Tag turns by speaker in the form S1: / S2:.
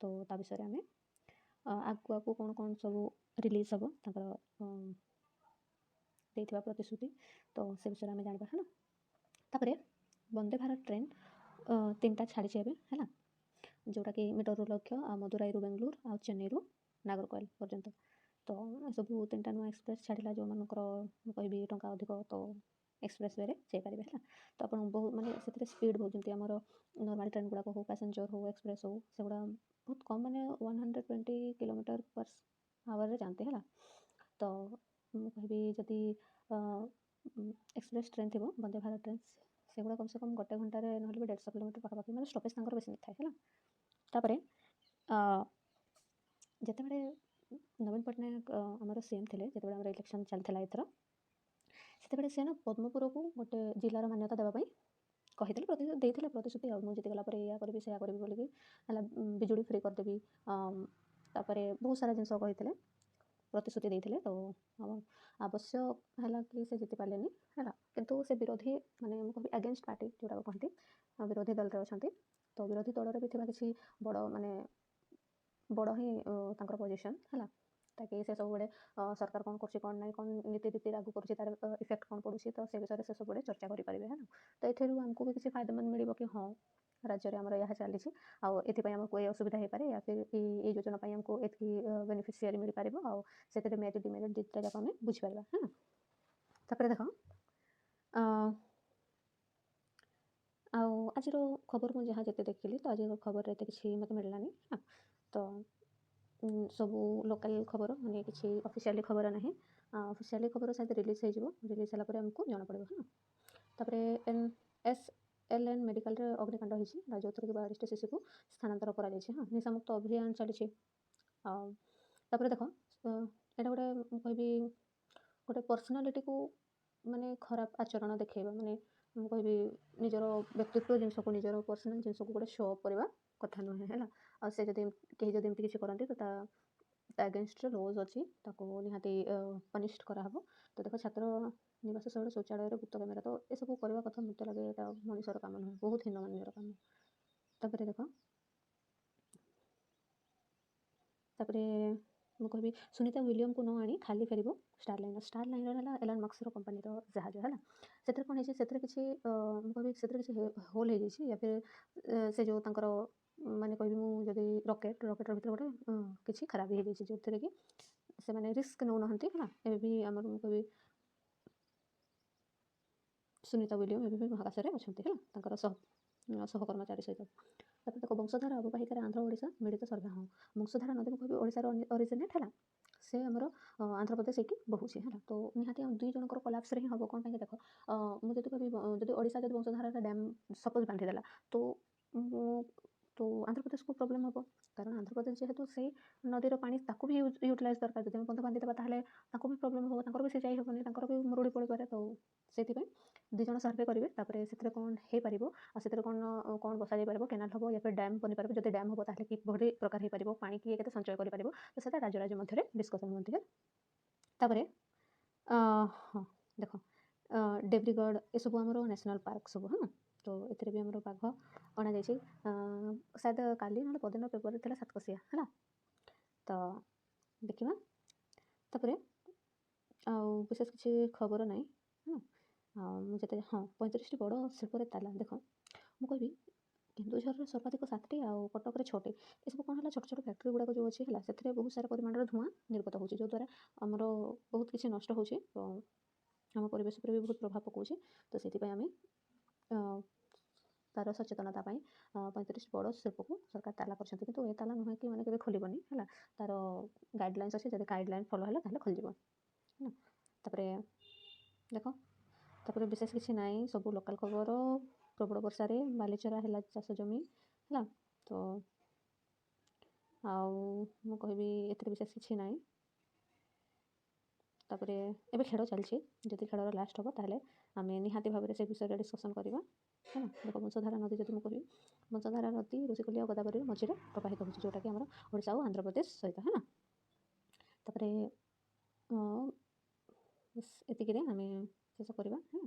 S1: तो ता विषय आम आगुआ को कौन कौन सब रिलीज हम देथिबा प्रतिश्रुति तो से विषय आम जाना है तापर वंदे भारत ट्रेन 3टा छाड़ी है जोटा कि मीटर लक्ष्य मदुराई बेंगलोर आ चेन्नई नागरकोइल पर्यंत तो सब 3टा नुआ एक्सप्रेस छाड़ा जो मानकर कहि टंका अधिक तो एक्सप्रेस वे जापर है तो आप बहुत मानते से स्पीड बहुत जमी आम नॉर्मल ट्रेन गुड़ाक हो पैसेंजर हो एक्सप्रेस हो से गुड़ा बहुत कम मैंने 120 किलोमीटर पर आवर जाते है तो मुझे जदि एक्सप्रेस ट्रेन थी वंदे भारत ट्रेन से गुड़ा कम से कम गोटे घंटे ना 150 किलोमीटर पाखापाखि मैंने स्टपेज तक बेसी नहीं थाए तापर जितेबाला नवीन पट्टनायक आमर सीएम थे जिते आम इलेक्शन चलता एथर से से ना पद्मपुर को गोटे जिलार मान्यता देवाई कही प्रतिश्रुति मुझे जीतगला या करी से करी बोलिकी बिजुड़ी फ्री करदेवी तापर बहुत सारा जिनस कही प्रतिश्रुति देते तो आवश्यक है कि से जीति पारे है किंतु से विरोधी माने कह अगेंस्ट पार्टी जोटा कहती विरोधी दल रे अच्छा तो विरोधी दल रे भी किसी बड़ माने बड़ ही पोजिशन है ताकि से सब बड़े सरकार कौन कर कौन नीति रीति लागू कर इफेक्ट कौन पड़ुଛି तो से विषय से सब बड़े चर्चा करेंगे है तो ये आमको भी किसी फायदेमंद मिले कि हाँ राज्य में आमर यह चली आमको ये असुविधा हो पाए या फिर ये योजना आमको ये बेनिफिशियरी मिल पार से मेरिट डिमेरिट दुटा जाक आम बुझीपार है तापर देख आज खबर मुझे जहाँ जिते देखिली तो आज खबर एत कि मत मिललानी तो सबू लोकल खबर माने किसी ऑफिशियली खबर ना ऑफिशियली खबर शायद रिलीज हो रिलीज होगा आमको जना पड़े हाँ तापर SLN मेडिकल अग्निकांड होती जो थर कि 42 शिशु को स्थानांतर कर हाँ निशामुक्त अभियान चली तापर देख यहाँ गोटे कहि गोटे पर्सनालीटी को माने खराब आचरण देखा माने कहि निजर व्यक्तित्व जिनस को निजर पर्सनाल जिनस को गोटे शो अप करवा कथा नुहे है आ से जदि कहीं जदि एमती किसी करती तो अगेंस्ट लॉज अच्छी निहाती पनिश्ड कराहब तो देख छात्र निवास स्थल शौचालय गुप्त कैमेरा तो ये सब करवा कथा मत लगे यहाँ मनुष्यर काम नुहे बहुत हीनमान्यर काम तापर देख तापर ମୁଁ କହିବି ସୁନିତା ୱିଲିୟମକୁ ନ ଆଣି ଖାଲି ଫେରିବ ଷ୍ଟାରଲାଇନର ହେଲା ଏଲନ୍ ମସ୍କର कंपनीर जहाज है से कौन है से किसी ମୁଁ କହିବି ସେଥିରେ କିଛି ହୋଲ୍ ହେଇଯାଇଛି या फिर से जो ତାଙ୍କର माने कहबी मुझे रकेटर भितर गोटे किसी खराब हो जाए जो थे कि से माने रिस्क नौ ना है भी आम कहबी सुनीता विलियम एवं भी महाकाश में अच्छा सहकर्मचारी सहित तापर देख वंशधारा अववाहिकार आंध्र ओडिशा मिलित सर्वे हाँ वंशधारा नदी में कहबी ओडिशार ओरिजिनेट है से आमर आंध्र प्रदेश होगी बहुचे है तो निहाती दुई जनकर कोलाप्स ही हम कौन देख मुझे कहबी जब ओडिशा जब वंशधारा डैम सपोज बांधीदेला तो आंध्र प्रदेश को प्रॉब्लम हम कारण आंध्र प्रदेश जेहेतु से नदीर पानी ताकू भी यूटिलाइज दरकार जब बंध बांधीदेवा ताहले ताकू भी प्रॉब्लम हम भी से जाई हेबनी भी मरुड़ी पड़ पारे तो से दुई जन सर्वे करेंगे तापर से कौन हो पार से कौन कौन बसा जापर केनाल हम या फिर डैम बनी पार जब डैम हम ताहले कि प्रकार हो पार पानी किए के संचय कर तो से राज्य राज्य मध्य डिस्कसन होती है तापर हाँ देख देब्रीगढ़ ये सब आम नेशनल पार्क सब हाँ तो ये भी आम बाघ अणा जा शायद काली ना पदिन पेपर थी सातकसिया है तो देखा तापर विशेष किसी खबर ना मुझे हाँ 35 बड़ शिल्पर ताला देख मुझे केन्दुझर सर्वाधिक 7टी आ कटक 6टी ये सब कौन है छोट छोट फैक्ट्री गुड़ाक जो अच्छी है से बहुत सारा परिमाण धूआं निर्गत हो जो द्वारा आमर बहुत किसी नष्ट हो आम परिवेश पर भी बहुत प्रभाव पकाउे तो से आम तार सचेतनता 35 बड़ शिल्प को सरकार ताला कर कितु ए ताला नुहे कि मैंने खोलनी है तार गाइडलाइंस अच्छे जब गाइडलाइन फॉलो है ताहले खोलଯିव तापर देख तापर विशेष किसी ना सब लोकल खबर प्रबल वर्षा बालीचरा है चाष जमी है तो आउ कहबी ए विशेष किसी ना तापर एबे खेल चलती जदि खेलर लास्ट हम ताहले आम निहाती भाव से विषय डिस्कसन करवा है देख वंशधारा नदी जब मुझे वंशधारा नदी ऋषिकुल्य और गोदावरी मझे प्रवाहित हो जोटा कि आम ओडिशा और आंध्र प्रदेश सहित है तापर एतिक आम शेष करवा है।